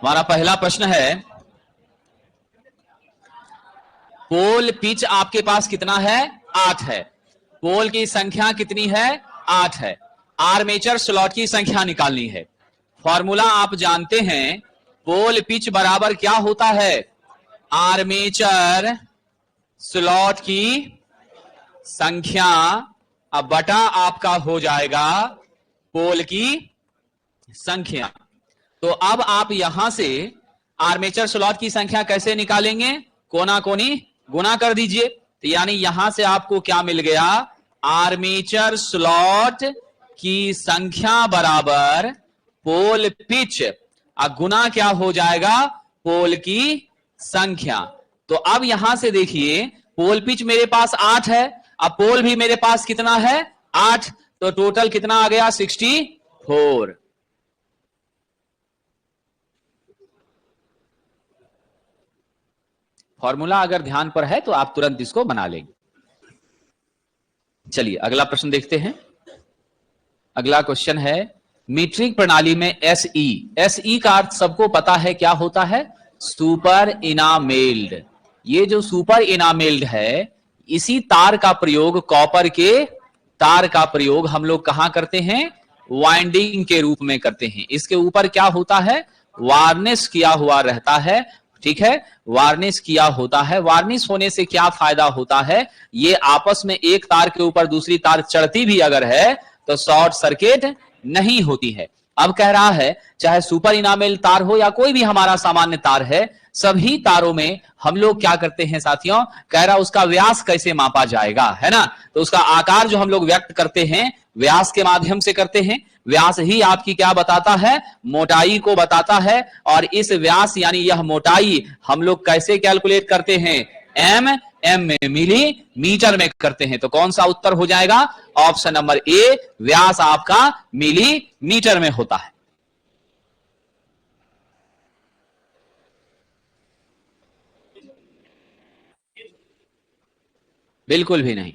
हमारा पहला प्रश्न है, पोल पिच आपके पास कितना है? 8 है। पोल की संख्या कितनी है? 8 है। आर्मेचर स्लॉट की संख्या निकालनी है। फॉर्मूला आप जानते हैं, पोल पिच बराबर क्या होता है? आर्मेचर स्लॉट की संख्या अब बटा आपका हो जाएगा पोल की संख्या। तो अब आप यहां से आर्मेचर स्लॉट की संख्या कैसे निकालेंगे? कोना कोनी गुना कर दीजिए। तो यानी यहां से आपको क्या मिल गया? आर्मेचर स्लॉट की संख्या बराबर पोल पिच, गुना क्या हो जाएगा? पोल की संख्या। तो अब यहां से देखिए, पोल पिच मेरे पास 8 है, अब पोल भी मेरे पास कितना है? 8। तो टोटल कितना आ गया? 64। फॉर्मूला अगर ध्यान पर है तो आप तुरंत इसको बना लेंगे। चलिए अगला प्रश्न देखते हैं। अगला क्वेश्चन है, मीट्रिक प्रणाली में एसई का अर्थ सबको पता है क्या होता है? सुपर इनामेल्ड। ये जो सुपर इनामेल्ड है, इसी तार का प्रयोग, कॉपर के तार का प्रयोग हम लोग कहां करते हैं? वाइंडिंग के रूप में करते हैं। इसके ऊपर क्या होता है? वार्निश किया हुआ रहता है। ठीक है, वार्निश किया होता है। वार्निश होने से क्या फायदा होता है? ये आपस में एक तार के ऊपर दूसरी तार चढ़ती भी अगर है तो शॉर्ट सर्किट नहीं होती है। अब कह रहा है, चाहे सुपर इनामेल तार हो या कोई भी हमारा सामान्य तार है, सभी तारों में हम लोग क्या करते हैं साथियों? कह रहा उसका व्यास कैसे मापा जाएगा, है ना? तो उसका आकार जो हम लोग व्यक्त करते हैं व्यास के माध्यम से करते हैं। व्यास ही आपकी क्या बताता है? मोटाई को बताता है। और इस व्यास यानी यह मोटाई हम लोग कैसे कैलकुलेट करते हैं? एम में, मिलीमीटर में करते हैं। तो कौन सा उत्तर हो जाएगा? ऑप्शन नंबर ए, व्यास आपका मिलीमीटर में होता है। बिल्कुल भी नहीं।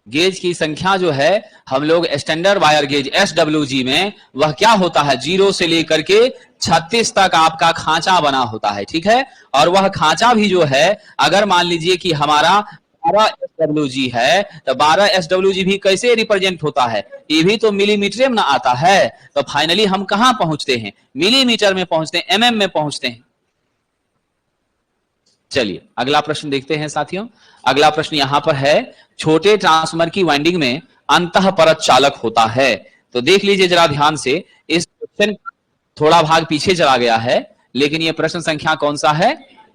गेज की संख्या जो है हम लोग स्टैंडर्ड वायर गेज SWG में, वह क्या होता है? 0 से लेकर के 36 तक आपका खांचा बना होता है। ठीक है, और वह खांचा भी जो है, अगर मान लीजिए कि हमारा 12 SWG है, तो 12 SWG भी कैसे रिप्रेजेंट होता है? ये भी तो मिलीमीटर में ना आता है। तो फाइनली हम कहां पहुंचते हैं? मिलीमीटर में पहुंचते हैं, MM में पहुंचते हैं। चलिए अगला प्रश्न देखते हैं साथियों। अगला प्रश्न यहां पर है, छोटे ट्रांसफार्मर की वाइंडिंग में अंतः परत चालक होता है। तो देख लीजिए जरा ध्यान से, इस क्वेश्चन थोड़ा भाग पीछे चला गया है, लेकिन ये प्रश्न संख्या कौन सा है?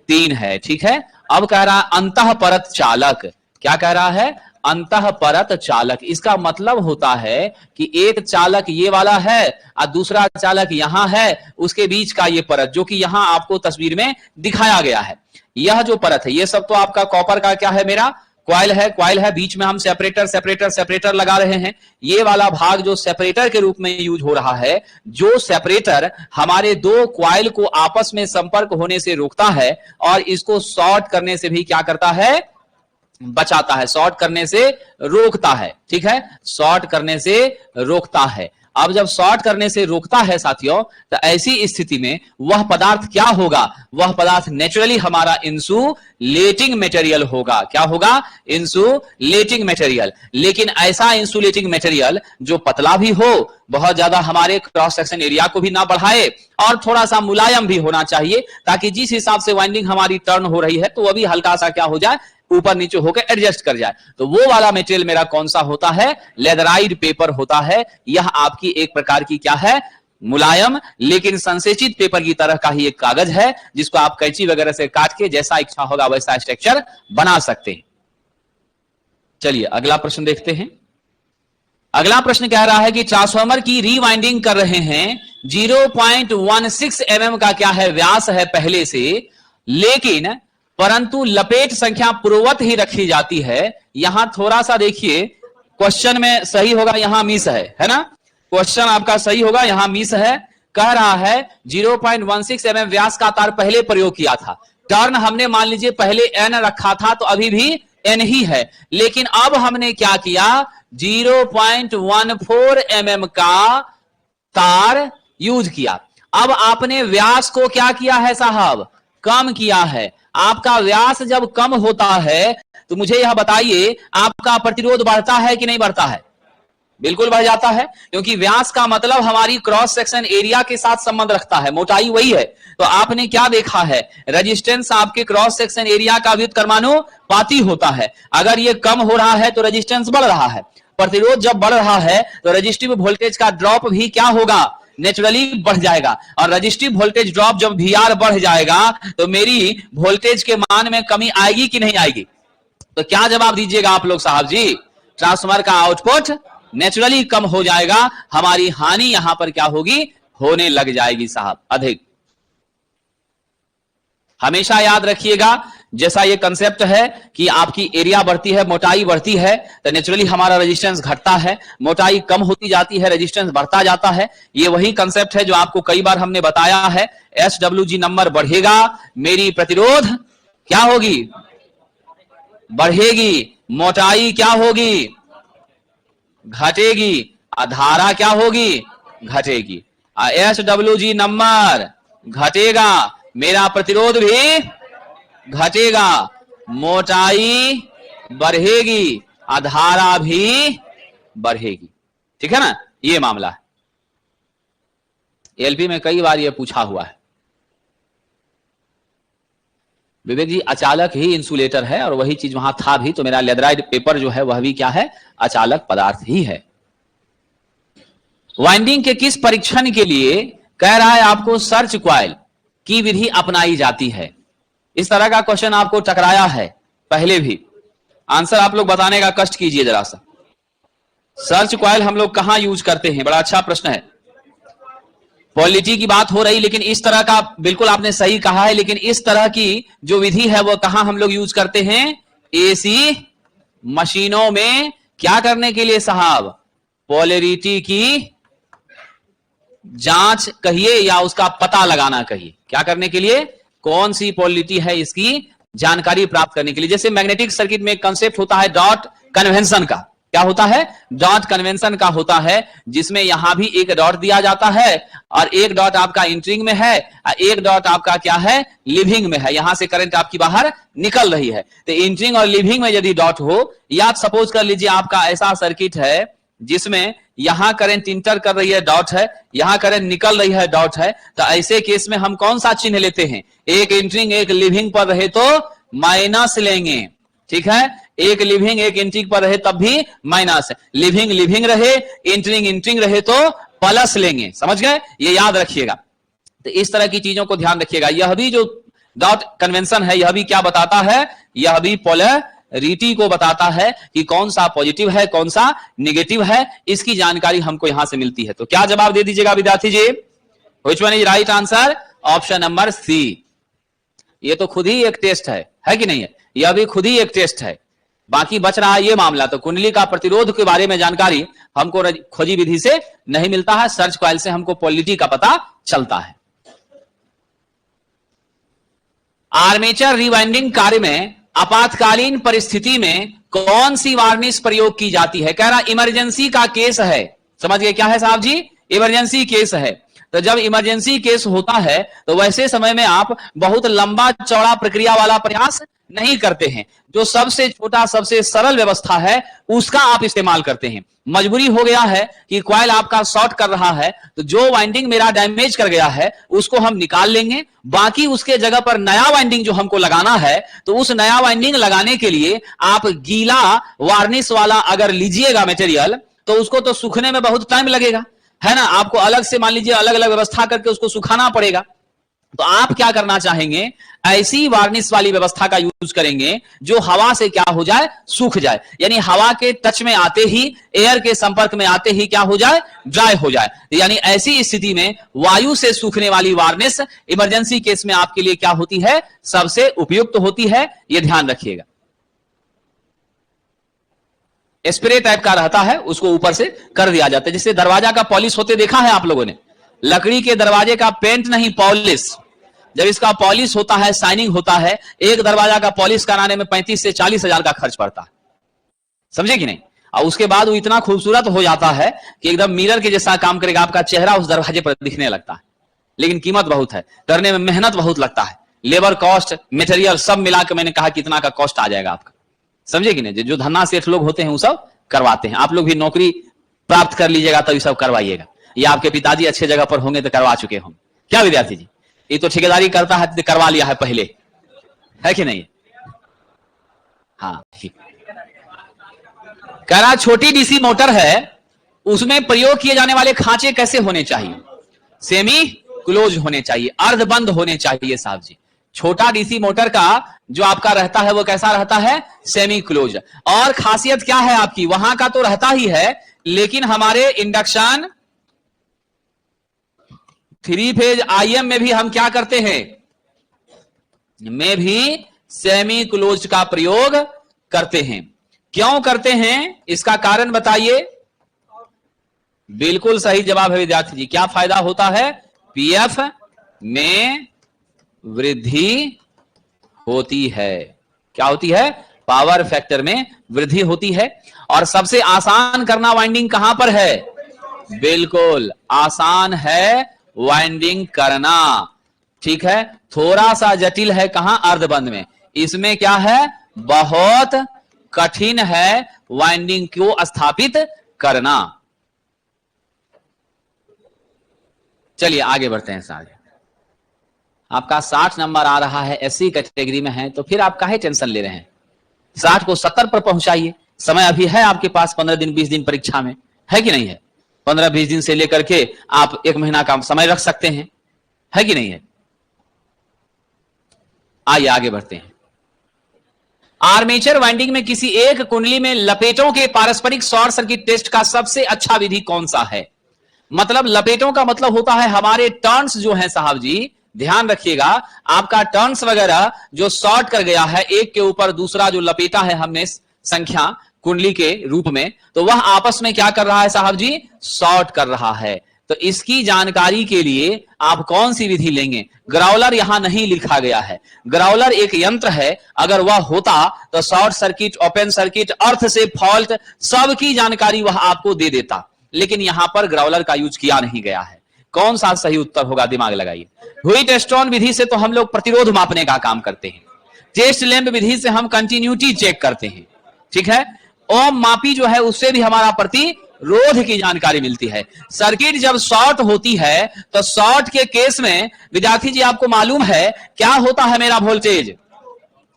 3 है। ठीक है, अब कह रहा है अंतः परत चालक। क्या कह रहा है? अंतः परत चालक। इसका मतलब होता है कि एक चालक ये वाला है और दूसरा चालक यहां है, उसके बीच का ये परत जो कि यहां आपको तस्वीर में दिखाया गया है। यह जो परत है, ये सब तो आपका कॉपर का क्या है? मेरा क्वाइल है, बीच में हम सेपरेटर लगा रहे हैं। ये वाला भाग जो सेपरेटर के रूप में यूज हो रहा है, जो सेपरेटर हमारे दो क्वाइल को आपस में संपर्क होने से रोकता है और इसको शॉर्ट करने से भी क्या करता है? बचाता है, शॉर्ट करने से रोकता है। ठीक है, शॉर्ट करने से रोकता है। अब जब शॉर्ट करने से रोकता है साथियों, तो ऐसी स्थिति में वह पदार्थ क्या होगा? वह पदार्थ नेचुरली हमारा इंसुलेटिंग मटेरियल होगा। क्या होगा? Insulating material. लेकिन ऐसा इंसुलेटिंग मटेरियल जो पतला भी हो, बहुत ज्यादा हमारे क्रॉस सेक्शन एरिया को भी ना बढ़ाए, और थोड़ा सा मुलायम भी होना चाहिए, ताकि जिस हिसाब से वाइंडिंग हमारी टर्न हो रही है तो वह भी हल्का सा क्या हो जाए? ऊपर नीचे होकर एडजस्ट कर जाए। तो वो वाला मटेरियल मेरा कौन सा होता है? लेदराइड पेपर होता है। यह आपकी एक प्रकार की क्या है? मुलायम लेकिन संसेचित पेपर की तरह का ही एक कागज है, जिसको आप कैंची वगैरह से काट के जैसा इच्छा होगा वैसा स्ट्रक्चर बना सकते हैं। चलिए अगला प्रश्न देखते हैं। अगला प्रश्न कह रहा है कि ट्रांसफार्मर की रीवाइंडिंग कर रहे हैं, 0.16 mm का क्या है? व्यास है पहले से, लेकिन परंतु लपेट संख्या पूर्ववत ही रखी जाती है। यहां थोड़ा सा देखिए, क्वेश्चन में सही होगा, यहां मिस है ना? क्वेश्चन आपका सही होगा, यहां मिस है। कह रहा है 0.16 mm व्यास का तार पहले प्रयोग किया था। टर्न हमने मान लीजिए पहले N रखा था, तो अभी भी N ही है, लेकिन अब हमने क्या किया? 0.14 mm का तार यूज किया। अब आपने व्यास को क्या किया है साहब, कम किया है। आपका व्यास जब कम होता है तो मुझे यह बताइए आपका प्रतिरोध बढ़ता है कि नहीं बढ़ता है? बिल्कुल बढ़ जाता है, क्योंकि व्यास का मतलब हमारी क्रॉस सेक्शन एरिया के साथ संबंध रखता है, मोटाई वही है। तो आपने क्या देखा है, रेजिस्टेंस आपके क्रॉस सेक्शन एरिया का व्युत्क्रमानुपाती होता है। अगर ये कम हो रहा है तो रेजिस्टेंस बढ़ रहा है, प्रतिरोध जब बढ़ रहा है तो रेजिस्टिव वोल्टेज का ड्रॉप भी क्या होगा, नेचुरली बढ़ जाएगा। और रेजिस्टिव वोल्टेज ड्रॉप जब VR बढ़ जाएगा तो मेरी वोल्टेज के मान में कमी आएगी कि नहीं आएगी? तो क्या जवाब दीजिएगा आप लोग साहब जी? ट्रांसफार्मर का आउटपुट नेचुरली कम हो जाएगा, हमारी हानि यहां पर क्या होगी, होने लग जाएगी साहब अधिक। हमेशा याद रखिएगा, जैसा ये कंसेप्ट है कि आपकी एरिया बढ़ती है, मोटाई बढ़ती है, तो नेचुरली हमारा रेजिस्टेंस घटता है, मोटाई कम होती जाती है, रेजिस्टेंस बढ़ता जाता है। ये वही कंसेप्ट है जो आपको कई बार हमने बताया है। SWG नंबर बढ़ेगा, मेरी प्रतिरोध क्या होगी, बढ़ेगी, मोटाई क्या होगी, घटेगी, धारा क्या होगी, घटेगी। SWG नंबर घटेगा, मेरा प्रतिरोध भी घटेगा, मोटाई बढ़ेगी, धारा भी बढ़ेगी। ठीक है ना, ये मामला है। LP में कई बार ये पूछा हुआ है। विवेक जी, अचालक ही इंसुलेटर है, और वही चीज वहां था भी, तो मेरा लेदराइड पेपर जो है वह भी क्या है, अचालक पदार्थ ही है। वाइंडिंग के किस परीक्षण के लिए कह रहा है आपको सर्च क्वाइल की विधि अपनाई जाती है? इस तरह का क्वेश्चन आपको टकराया है पहले भी, आंसर आप लोग बताने का कष्ट कीजिए जरा सा। सर्च क्वाइल हम लोग कहां यूज करते हैं? बड़ा अच्छा प्रश्न है। पॉलिटी की बात हो रही, लेकिन इस तरह का, बिल्कुल आपने सही कहा है, लेकिन इस तरह की जो विधि है वो कहां हम लोग यूज करते हैं? AC मशीनों में। क्या करने के लिए साहब? पोलैरिटी की जांच कहिए या उसका पता लगाना कहिए। क्या करने के लिए? कौन सी पोलैरिटी है इसकी जानकारी प्राप्त करने के लिए। जैसे मैग्नेटिक सर्किट में एक कंसेप्ट होता है डॉट कन्वेंशन का। क्या होता है? डॉट कन्वेंशन का होता है, जिसमें यहां भी एक डॉट दिया जाता है, और एक डॉट आपका इंटरिंग में है, एक डॉट आपका क्या है, लिविंग में है। यहां से करंट आपकी बाहर निकल रही है। तो इंटरिंग और लिविंग में यदि डॉट हो, या सपोज कर लीजिए आपका ऐसा सर्किट है जिसमें यहां करंट इंटर कर रही है, डॉट है, यहां करंट निकल रही है, डॉट है, तो ऐसे केस में हम कौन सा चिन्ह लेते हैं? एक इंटरिंग एक लिविंग पर रहे तो माइनस लेंगे। ठीक है, एक लिविंग एक इंटरिंग पर रहे तब भी माइनस, लिविंग लिविंग रहे, इंटरिंग इंटरिंग रहे तो प्लस लेंगे। समझ गए? ये याद रखिएगा। तो इस तरह की चीजों को ध्यान रखिएगा। यह भी जो डॉट कन्वेंशन है, यह भी क्या बताता है? यह भी पोलैरिटी को बताता है कि कौन सा पॉजिटिव है, कौन सा नेगेटिव है, इसकी जानकारी हमको यहां से मिलती है। तो क्या जवाब दे दीजिएगा विद्यार्थी जी? Which one is right answer? Option number C। ये तो खुद ही एक टेस्ट है कि नहीं है? यह भी खुद ही एक टेस्ट है। बाकी बच रहा है ये मामला। तो कुंडली का प्रतिरोध के बारे में जानकारी हमको खोजी विधि से नहीं मिलता है, सर्च कॉइल से हमको पोलैरिटी का पता चलता है। आर्मेचर रिवाइंडिंग कार्य में आपातकालीन परिस्थिति में कौन सी वार्निश प्रयोग की जाती है? कह रहा इमरजेंसी का केस है। समझ गए क्या है साहब जी? इमरजेंसी केस है। तो जब इमरजेंसी केस होता है तो वैसे समय में आप बहुत लंबा चौड़ा प्रक्रिया वाला प्रयास नहीं करते हैं। जो सबसे छोटा सबसे सरल व्यवस्था है उसका आप इस्तेमाल करते हैं। मजबूरी हो गया है कि कॉइल आपका शॉर्ट कर रहा है, तो जो वाइंडिंग मेरा डैमेज कर गया है उसको हम निकाल लेंगे, बाकी उसके जगह पर नया वाइंडिंग जो हमको लगाना है, तो उस नया वाइंडिंग लगाने के लिए आप गीला वार्निश वाला अगर लीजिएगा मटेरियल, तो उसको तो सूखने में बहुत टाइम लगेगा, है ना। आपको अलग से मान लीजिए अलग अलग व्यवस्था करके उसको सुखाना पड़ेगा। तो आप क्या करना चाहेंगे? ऐसी वार्निश वाली व्यवस्था का यूज करेंगे जो हवा से क्या हो जाए, सूख जाए, यानी हवा के टच में आते ही, एयर के संपर्क में आते ही क्या हो जाए, ड्राई हो जाए। यानी ऐसी स्थिति में वायु से सूखने वाली वार्निश इमरजेंसी केस में आपके लिए क्या होती है, सबसे उपयुक्त होती है। यह ध्यान रखिएगा। स्प्रे टाइप का रहता है, उसको ऊपर से कर दिया जाता है। जैसे दरवाजा का पॉलिश होते देखा है आप लोगों ने, लकड़ी के दरवाजे का पेंट नहीं पॉलिश। जब इसका पॉलिश होता है, शाइनिंग होता है, एक दरवाजा का पॉलिश कराने में 35 से 40 हजार का खर्च पड़ता है। समझे कि नहीं? और उसके बाद वो इतना खूबसूरत हो जाता है कि एकदम मिरर के जैसा काम करेगा, आपका चेहरा उस दरवाजे पर दिखने लगता है। लेकिन कीमत बहुत है, करने में मेहनत बहुत लगता है, लेबर कॉस्ट, मटेरियल सब मिला के मैंने कहा कितना का कॉस्ट आ जाएगा आपका, समझे कि नहीं। जो धन्ना सेठ लोग होते हैं वो सब करवाते हैं। आप लोग भी नौकरी प्राप्त कर लीजिएगा तभी सब करवाइएगा, या आपके पिताजी अच्छे जगह पर होंगे तो करवा चुके होंगे। क्या विद्यार्थी जी, ये तो ठेकेदारी करता है तो करवा लिया है पहले, है कि नहीं। हाँ ठीक। कह रहा छोटी डीसी मोटर है, उसमें प्रयोग किए जाने वाले खांचे कैसे होने चाहिए? सेमी क्लोज होने चाहिए, अर्धबंद होने चाहिए साहब जी। छोटा डीसी मोटर का जो आपका रहता है वो कैसा रहता है? Semi close. और खासियत क्या है आपकी, वहां का तो रहता ही है, लेकिन हमारे इंडक्शन 3 फेज आईएम में भी हम क्या करते हैं, में भी सेमी क्लोज का प्रयोग करते हैं। क्यों करते हैं, इसका कारण बताइए। बिल्कुल सही जवाब है विद्यार्थी जी। क्या फायदा होता है? पीएफ में वृद्धि होती है। क्या होती है? पावर फैक्टर में वृद्धि होती है। और सबसे आसान करना वाइंडिंग कहां पर है? बिल्कुल आसान है वाइंडिंग करना, ठीक है। थोड़ा सा जटिल है कहां? अर्धबंद में। इसमें क्या है? बहुत कठिन है वाइंडिंग को स्थापित करना। चलिए आगे बढ़ते हैं साहब। आपका 60 नंबर आ रहा है, एससी कैटेगरी में है, तो फिर आप काहे टेंशन ले रहे हैं? 60 को 70 पर पहुंचाइए। समय अभी है आपके पास 15 दिन 20 दिन परीक्षा में, है कि नहीं है? 15-20 दिन से लेकर के आप 1 महीना का समय रख सकते हैं, है कि नहीं है? आइए आगे बढ़ते हैं। आर्मेचर वाइंडिंग में किसी एक कुंडली में लपेटों के पारस्परिक शॉर्ट सर्किट टेस्ट का सबसे अच्छा विधि कौन सा है? मतलब लपेटों का मतलब होता है हमारे टर्न्स जो है साहब जी, ध्यान रखिएगा, आपका टर्न्स वगैरह जो शॉर्ट कर गया है, एक के ऊपर दूसरा जो लपेटा है हमने संख्या कुंडली के रूप में, तो वह आपस में क्या कर रहा है साहब जी? शॉर्ट कर रहा है। तो इसकी जानकारी के लिए आप कौन सी विधि लेंगे? ग्राउलर यहां नहीं लिखा गया है। ग्राउलर एक यंत्र है, अगर वह होता तो शॉर्ट सर्किट, ओपन सर्किट, अर्थ से फॉल्ट, सबकी जानकारी वह आपको दे देता, लेकिन यहां पर ग्राउलर का यूज किया नहीं गया है। कौन सा सही उत्तर होगा? दिमाग लगाइए। व्हीटस्टोन विधि से तो हम लोग प्रतिरोध मापने का काम करते हैं। टेस्ट लैंप विधि से हम कंटिन्यूटी चेक करते हैं, ठीक है। ओम मापी जो है उससे भी हमारा प्रतिरोध की जानकारी मिलती है। सर्किट जब शॉर्ट होती है तो शॉर्ट के केस में विद्यार्थी जी आपको मालूम है क्या होता है? मेरा वोल्टेज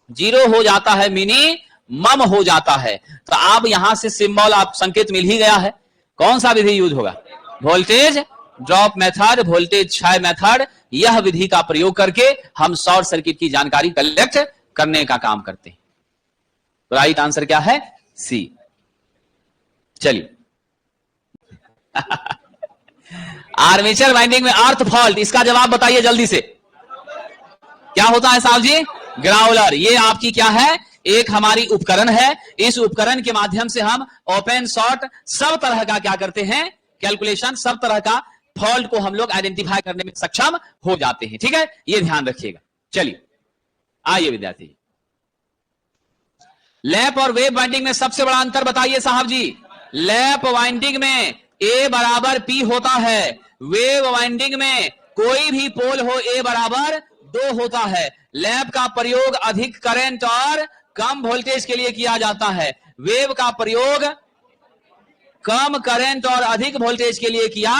0 हो जाता है, मिनिमम हो जाता है। तो आप यहां से सिंबल, आप संकेत मिल ही गया है। कौन सा विधि यूज होगा? वोल्टेज ड्रॉप मेथड, वोल्टेज क्षय मेथड। यह विधि का प्रयोग करके हम शॉर्ट सर्किट की जानकारी कलेक्ट करने का काम करते हैं। तो राइट आंसर क्या है? सी। चलिए आर्मेचर वाइंडिंग में अर्थ फॉल्ट, इसका जवाब बताइए जल्दी से। क्या होता है साहब जी? ग्राउलर। ये आपकी क्या है? एक हमारी उपकरण है। इस उपकरण के माध्यम से हम ओपन शॉर्ट सब तरह का क्या करते हैं? कैलकुलेशन, सब तरह का फॉल्ट को हम लोग आइडेंटिफाई करने में सक्षम हो जाते हैं, ठीक है। ये ध्यान रखिएगा। चलिए आइए विद्यार्थी, लैप और वेव वाइंडिंग में सबसे बड़ा अंतर बताइए साहब जी। लैप वाइंडिंग में ए बराबर पी होता है, वेव वाइंडिंग में कोई भी पोल हो ए बराबर 2 होता है। लैप का प्रयोग अधिक करंट और कम वोल्टेज के लिए किया जाता है, वेव का प्रयोग कम करंट और अधिक वोल्टेज के लिए किया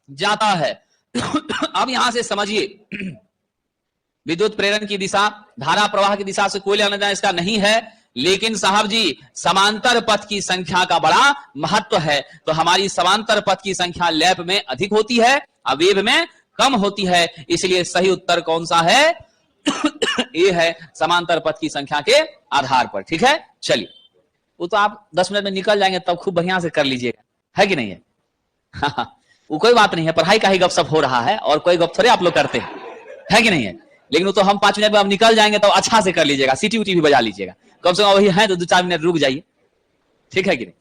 जाता है। अब यहां से समझिए, विद्युत प्रेरण की दिशा, धारा प्रवाह की दिशा से कोई लेना देना इसका नहीं है, लेकिन साहब जी समांतर पथ की संख्या का बड़ा महत्व है। तो हमारी समांतर पथ की संख्या लैप में अधिक होती है, वेव में कम होती है। इसलिए सही उत्तर कौन सा है? ये है समांतर पथ की संख्या के आधार पर, ठीक है। चलिए, वो तो आप 10 मिनट में निकल जाएंगे, तब खूब बढ़िया से कर लीजिएगा, है कि नहीं है? वो कोई बात नहीं है, पढ़ाई का ही गपशप हो रहा है और कोई गप थोड़े आप लोग करते हैं, है कि नहीं है। लेकिन वो तो हम 5 मिनट में अब निकल जाएंगे, तो अच्छा से कर लीजिएगा, सीटी उटी भी बजा लीजिएगा, कम से कम वही है तो 2-4 मिनट रुक जाइए, ठीक है कि नहीं।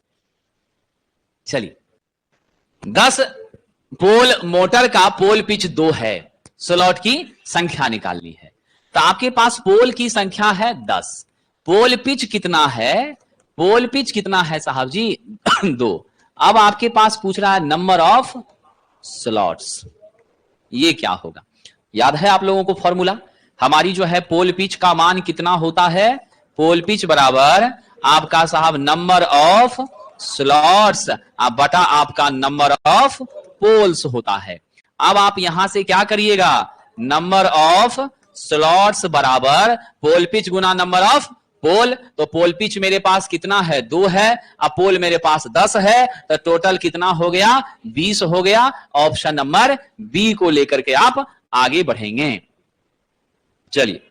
चलिए, 10 पोल मोटर का पोल पिच 2 है, स्लॉट की संख्या निकालनी है। तो आपके पास पोल की संख्या है 10, पोल पिच कितना है? पोल पिच कितना है साहब जी? 2। अब आपके पास पूछ रहा है नंबर ऑफ स्लॉट्स। ये क्या होगा? याद है आप लोगों को फॉर्मूला? हमारी जो है पोल पिच का मान कितना होता है? पोल पिच बराबर आपका साहब नंबर ऑफ स्लॉट्स बटा आपका नंबर ऑफ पोल्स होता है। अब आप यहां से क्या करिएगा? नंबर ऑफ स्लॉट्स बराबर पोल पिच गुना नंबर ऑफ पोल। तो पोल पिच मेरे पास कितना है? 2 है। अब पोल मेरे पास 10 है, तो टोटल कितना हो गया? 20 हो गया। ऑप्शन नंबर बी को लेकर के आप आगे बढ़ेंगे। चलिए,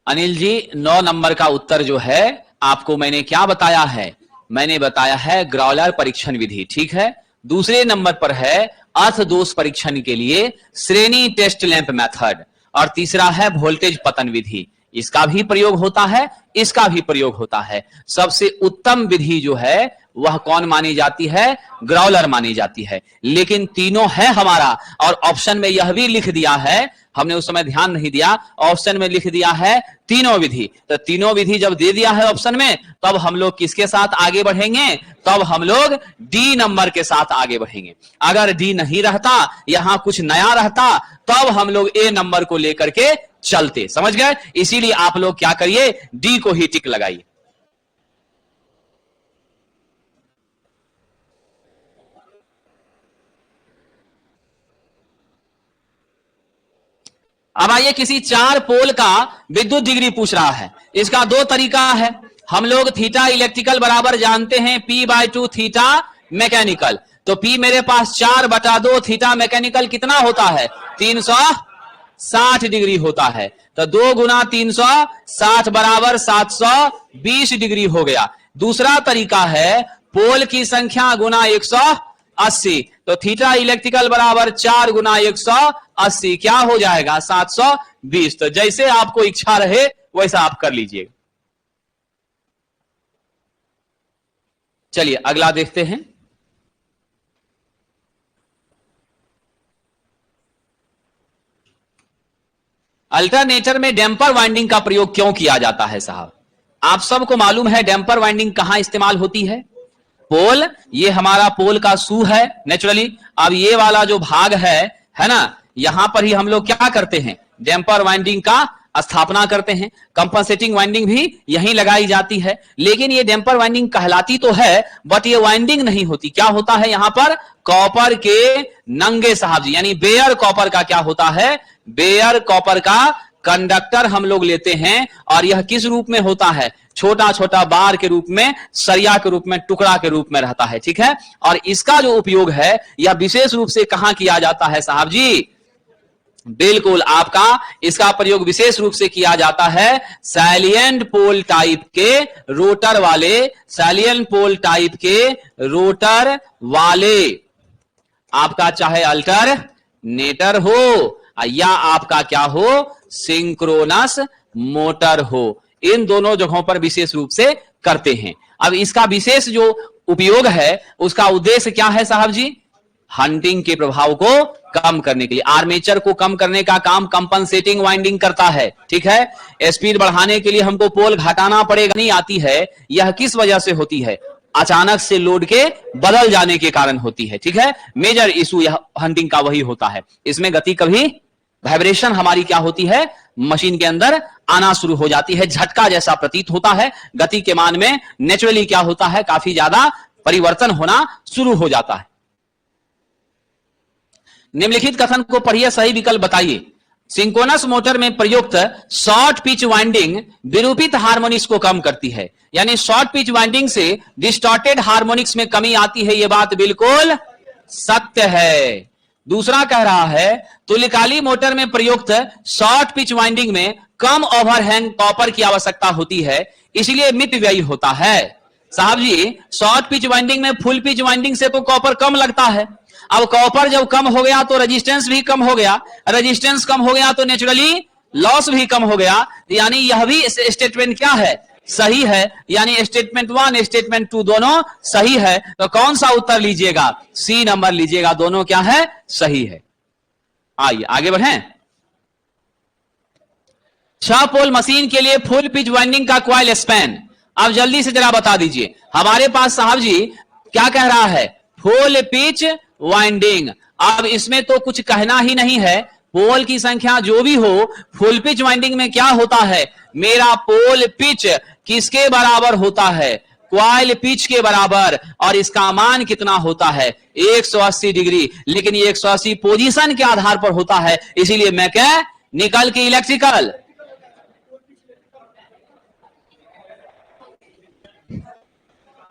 अनिल जी 9 नंबर का उत्तर जो है आपको मैंने क्या बताया है? मैंने बताया है ग्राउलर परीक्षण विधि, ठीक है। दूसरे नंबर पर है अर्थ दोष परीक्षण के लिए श्रेणी टेस्ट लैंप मेथड, और तीसरा है वोल्टेज पतन विधि। इसका भी प्रयोग होता है, इसका भी प्रयोग होता है। सबसे उत्तम विधि जो है वह कौन मानी जाती है? ग्राउलर मानी जाती है। लेकिन तीनों है हमारा, और ऑप्शन में यह भी लिख दिया है, हमने उस समय ध्यान नहीं दिया, ऑप्शन में लिख दिया है तीनों विधि। तो तीनों विधि जब दे दिया है ऑप्शन में, तब हम लोग किसके साथ आगे बढ़ेंगे? तब हम लोग डी नंबर के साथ आगे बढ़ेंगे। अगर डी नहीं रहता, यहां कुछ नया रहता, तब हम लोग ए नंबर को लेकर के चलते। समझ गए? इसीलिए आप लोग क्या करिए? डी को ही टिक लगाइए। अब आइए, किसी 4 पोल का विद्युत डिग्री पूछ रहा है। इसका 2 तरीका है। हम लोग थीटा इलेक्ट्रिकल बराबर जानते हैं P/2 थीटा मैकेनिकल। तो P मेरे पास 4/2 थीटा मैकेनिकल कितना होता है? 360 डिग्री होता है। तो 2 गुना 360 बराबर 720 डिग्री हो गया। दूसरा तरीका है पोल की संख्या गुना 180। तो थीटा इलेक्ट्रिकल बराबर 4 गुना 180 क्या हो जाएगा? 720। तो जैसे आपको इच्छा रहे वैसा आप कर लीजिएगा। चलिए अगला देखते हैं। अल्टरनेटर में डैम्पर वाइंडिंग का प्रयोग क्यों किया जाता है साहब? आप सबको मालूम है डैम्पर वाइंडिंग कहां इस्तेमाल होती है? पोल, ये हमारा पोल का शू है नेचुरली। अब ये वाला जो भाग है ना, यहां पर ही हम लोग क्या करते हैं? डैम्पर वाइंडिंग का स्थापना करते हैं। कंपनसेटिंग वाइंडिंग भी यहीं लगाई जाती है। लेकिन ये डैम्पर वाइंडिंग कहलाती तो है, बट ये वाइंडिंग नहीं होती। क्या होता है यहां पर? कॉपर के नंगे साहब जी, यानी बेयर कॉपर का क्या होता है? बेयर कॉपर का कंडक्टर हम लोग लेते हैं, और यह किस रूप में होता है? छोटा छोटा बार के रूप में, सरिया के रूप में, टुकड़ा के रूप में रहता है, ठीक है। और इसका जो उपयोग है यह विशेष रूप से कहां किया जाता है साहब जी? बिल्कुल, आपका इसका प्रयोग विशेष रूप से किया जाता है सैलिएंट पोल टाइप के रोटर वाले, सैलिएंट पोल टाइप के रोटर वाले, आपका चाहे अल्टरनेटर हो या आपका क्या हो? सिंक्रोनस मोटर हो। इन दोनों जगहों पर विशेष रूप से करते हैं। अब इसका विशेष जो उपयोग है उसका उद्देश्य क्या है साहब जी? हंटिंग के प्रभाव को कम करने के लिए। आर्मेचर को कम करने का काम कंपनसेटिंग वाइंडिंग करता है, ठीक है। स्पीड बढ़ाने के लिए हमको पोल घटाना पड़ेगा, नहीं आती है। यह किस वजह से होती है? अचानक से लोड के बदल जाने के कारण होती है, ठीक है। मेजर इशू यह हंटिंग का वही होता है। इसमें गति कभी वाइब्रेशन हमारी क्या होती है? मशीन के अंदर आना शुरू हो जाती है, झटका जैसा प्रतीत होता है। गति के मान में नेचुरली क्या होता है? काफी ज्यादा परिवर्तन होना शुरू हो जाता है। निम्नलिखित कथन को पढ़िए, सही विकल्प बताइए। सिंक्रोनस मोटर में प्रयुक्त शॉर्ट पिच वाइंडिंग विरूपित हार्मोनिक्स को कम करती है, यानी शॉर्ट पिच वाइंडिंग से डिस्टॉर्टेड हार्मोनिक्स में कमी आती है। यह बात बिल्कुल सत्य है। दूसरा कह रहा है तुल्यकाली मोटर में प्रयुक्त शॉर्ट पिच वाइंडिंग में कम ओवरहैंग कॉपर की आवश्यकता होती है, इसलिए मित व्ययी होता है। साहब जी, शॉर्ट पिच वाइंडिंग में फुल पिच वाइंडिंग से तो कॉपर कम लगता है। अब कॉपर जब कम हो गया तो रेजिस्टेंस भी कम हो गया, रेजिस्टेंस कम हो गया तो नेचुरली लॉस भी कम हो गया। यानी यह भी स्टेटमेंट क्या है? सही है। यानी स्टेटमेंट 1 स्टेटमेंट 2 दोनों सही है। तो कौन सा उत्तर लीजिएगा? सी नंबर लीजिएगा, दोनों क्या है? सही है। आइए आगे बढ़ें। 6 पोल मशीन के लिए फुल पिच वाइंडिंग का कॉइल स्पैन, अब जल्दी से जरा बता दीजिए। हमारे पास साहब जी क्या कह रहा है? Full pitch winding. अब इसमें तो कुछ कहना ही नहीं है, पोल की संख्या जो भी हो, फुल पिच वाइंडिंग में क्या होता है? मेरा पोल पिच किसके बराबर होता है? क्वाइल पिच के बराबर। और इसका मान कितना होता है? 180 डिग्री। लेकिन ये 180 पोजीशन के आधार पर होता है, इसीलिए मैकेनिकल की इलेक्ट्रिकल।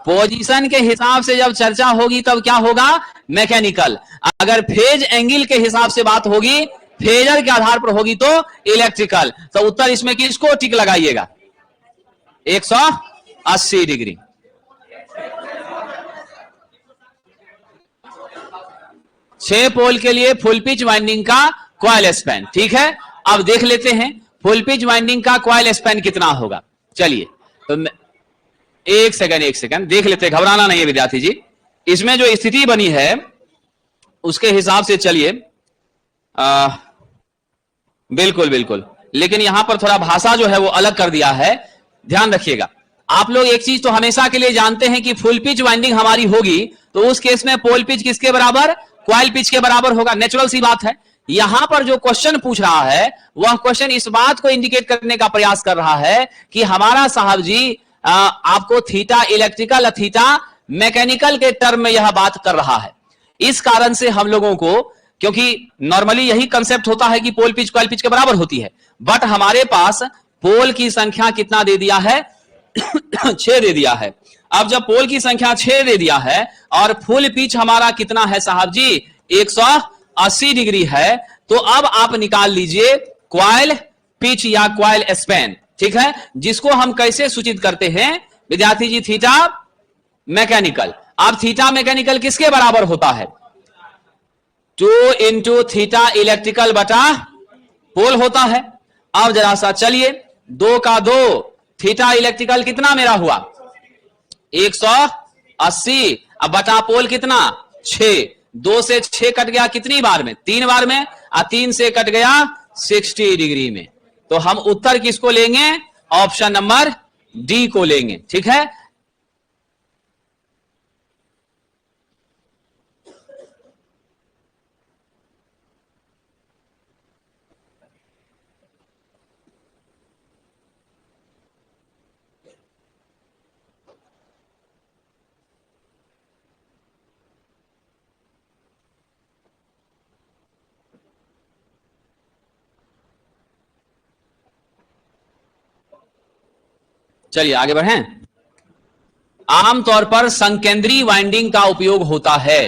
पोजीशन के हिसाब से जब चर्चा होगी तब क्या होगा? मैकेनिकल। अगर फेज एंगल के हिसाब से बात होगी, फेजर के आधार पर होगी तो इलेक्ट्रिकल। तो उत्तर इसमें किसको टिक लगाइएगा? 180 डिग्री। छह पोल के लिए फुल पिच वाइंडिंग का कॉइल स्पैन। ठीक है, अब देख लेते हैं फुल पिच वाइंडिंग का कॉइल स्पैन कितना होगा। चलिए, तो एक सेकंड देख लेते हैं, घबराना नहीं है विद्यार्थी जी। इसमें जो स्थिति बनी है उसके हिसाब से चलिए। बिल्कुल, लेकिन यहां पर थोड़ा भाषा जो है वो अलग कर दिया है, ध्यान रखिएगा। आप लोग एक चीज तो हमेशा के लिए जानते हैं कि फुल पिच वाइंडिंग हमारी होगी तो उस केस में पोल पिच किसके बराबर? क्वाइल पिच के बराबर होगा, नेचुरल सी बात है। यहां पर जो क्वेश्चन पूछ रहा है वह क्वेश्चन इस बात को इंडिकेट करने का प्रयास कर रहा है कि हमारा साहब जी आपको थीटा इलेक्ट्रिकल, थीटा मैकेनिकल के टर्म में यह बात कर रहा है। इस कारण से हम लोगों को, क्योंकि नॉर्मली यही कंसेप्ट होता है कि पोल पिच क्वाइल पिच के बराबर होती है, बट हमारे पास पोल की संख्या कितना दे दिया है? 6 दे दिया है। अब जब पोल की संख्या 6 दे दिया है और फुल पिच हमारा कितना है साहब जी? 180 डिग्री है, तो अब आप निकाल लीजिए क्वाइल पिच या क्वाइल स्पैन। ठीक है, जिसको हम कैसे सूचित करते हैं विद्यार्थी जी? Theta mechanical. अब थीटा मैकेनिकल किसके बराबर होता है? 2 इंटू थीटा इलेक्ट्रिकल बटा पोल होता है। अब जरा सा चलिए, 2 का 2, थीटा इलेक्ट्रिकल कितना मेरा हुआ? 180। अब बटा पोल कितना? 6। 2 से 6 कट गया कितनी बार में? 3 बार में। 3 से कट गया 60 डिग्री में। तो हम उत्तर किसको लेंगे? ऑप्शन नंबर डी को लेंगे। ठीक है, चलिए आगे बढ़ें। आमतौर पर संकेंद्रीय वाइंडिंग का उपयोग होता है।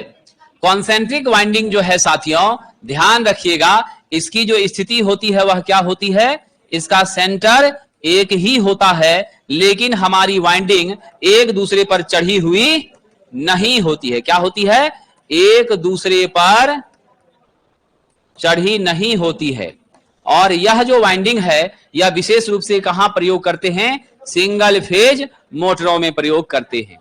कॉन्सेंट्रिक वाइंडिंग जो है साथियों, ध्यान रखिएगा, इसकी जो स्थिति होती है वह क्या होती है? इसका सेंटर एक ही होता है, लेकिन हमारी वाइंडिंग एक दूसरे पर चढ़ी हुई नहीं होती है। क्या होती है? एक दूसरे पर चढ़ी नहीं होती है। और यह जो वाइंडिंग है यह विशेष रूप से कहां प्रयोग करते हैं? सिंगल फेज मोटरों में प्रयोग करते हैं।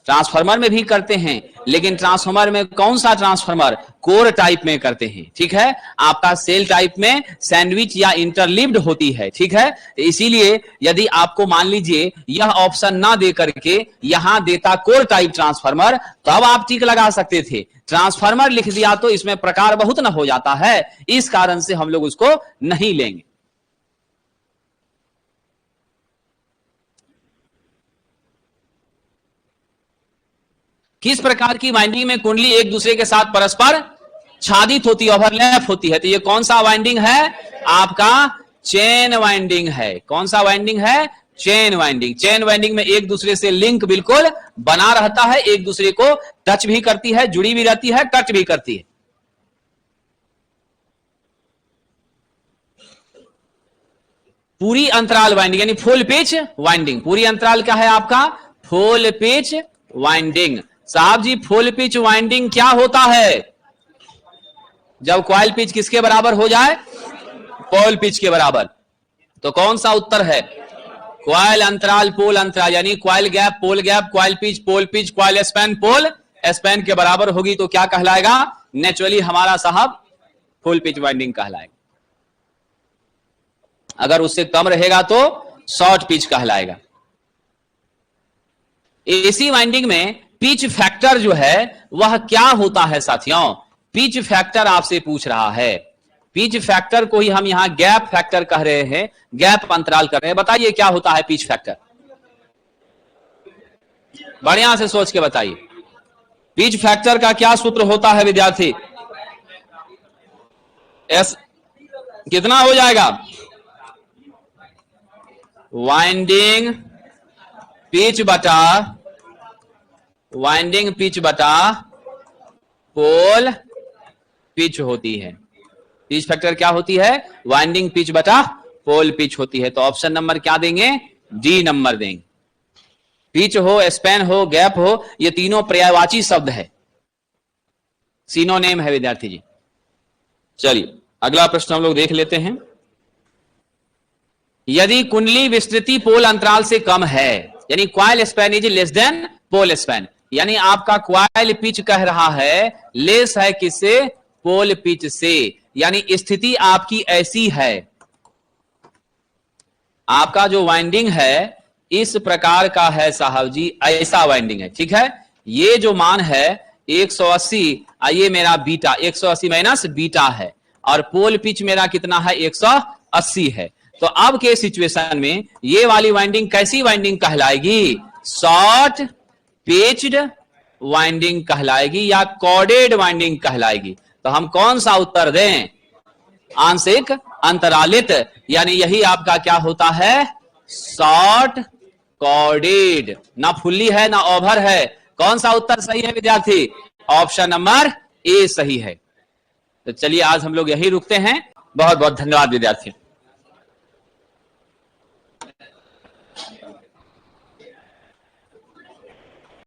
ट्रांसफार्मर में भी करते हैं, लेकिन ट्रांसफार्मर में कौन सा ट्रांसफार्मर? कोर टाइप में करते हैं। ठीक है, आपका सेल टाइप में सैंडविच या इंटरलिव्ड होती है। ठीक है, इसीलिए यदि आपको मान लीजिए यह ऑप्शन ना दे करके यहां देता कोर टाइप ट्रांसफार्मर, तब आप टिक लगा सकते थे। ट्रांसफार्मर लिख दिया तो इसमें प्रकार बहुत ना हो जाता है, इस कारण से हम लोग उसको नहीं लेंगे। किस प्रकार की वाइंडिंग में कुंडली एक दूसरे के साथ परस्पर छादित होती है, ओवरलैप होती है? तो ये कौन सा वाइंडिंग है? आपका चेन वाइंडिंग है। कौन सा वाइंडिंग है? Chain winding. चेन वाइंडिंग में एक दूसरे से लिंक बिल्कुल बना रहता है, एक दूसरे को टच भी करती है, जुड़ी भी रहती है, टच भी करती है। पूरी अंतराल वाइंडिंग यानी फुल पिच वाइंडिंग। पूरी अंतराल क्या है आपका? Full pitch winding. साहब जी, फुल पिच वाइंडिंग क्या होता है? जब क्वाइल पिच किसके बराबर हो जाए? पोल पिच के बराबर। तो कौन सा उत्तर है? क्वाइल अंतराल पोल अंतराल, यानी coil gap pole gap, coil pitch pole pitch, coil span pole span के बराबर होगी तो क्या कहलाएगा? नेचुरली हमारा साहब फुल पिच वाइंडिंग कहलाएगा। अगर उससे कम रहेगा तो शॉर्ट पिच कहलाएगा। एसी वाइंडिंग में पिच फैक्टर जो है वह क्या होता है साथियों? पिच फैक्टर आपसे पूछ रहा है। पिच फैक्टर को ही हम यहां गैप फैक्टर कह रहे हैं, गैप अंतराल कर रहे हैं। बताइए क्या होता है पिच फैक्टर? बढ़िया से सोच के बताइए, पिच फैक्टर का क्या सूत्र होता है विद्यार्थी? एस कितना हो जाएगा? वाइंडिंग पिच बटा पोल पिच होती है। पिच फैक्टर क्या होती है? वाइंडिंग पिच बटा पोल पिच होती है। तो ऑप्शन नंबर क्या देंगे? डी नंबर देंगे। पिच हो, स्पैन हो, गैप हो, ये तीनों पर्यायवाची शब्द है, सिनोनिम है विद्यार्थी जी। चलिए अगला प्रश्न हम लोग देख लेते हैं। यदि कुंडली विस्तृति पोल अंतराल से कम है, यानी coil span is less than pole span, यानी आपका क्वाइल पिच कह रहा है लेस है किससे? पोल पिच से। यानी स्थिति आपकी ऐसी है, आपका जो वाइंडिंग है इस प्रकार का है साहब जी, ऐसा वाइंडिंग है, ठीक है। ये जो मान है 180, ये मेरा बीटा 180 माइनस बीटा है, और पोल पिच मेरा कितना है? 180 है। तो अब के सिचुएशन में ये वाली वाइंडिंग कैसी वाइंडिंग कहलाएगी? शॉर्ट पेच्ड वाइंडिंग कहलाएगी या कॉर्डेड वाइंडिंग कहलाएगी। तो हम कौन सा उत्तर दें? आंशिक अंतरालित, यानी यही आपका क्या होता है? Short corded. ना फुल्ली है ना ओवर है। कौन सा उत्तर सही है विद्यार्थी? ऑप्शन नंबर ए सही है। तो चलिए आज हम लोग यही रुकते हैं। बहुत बहुत धन्यवाद विद्यार्थी।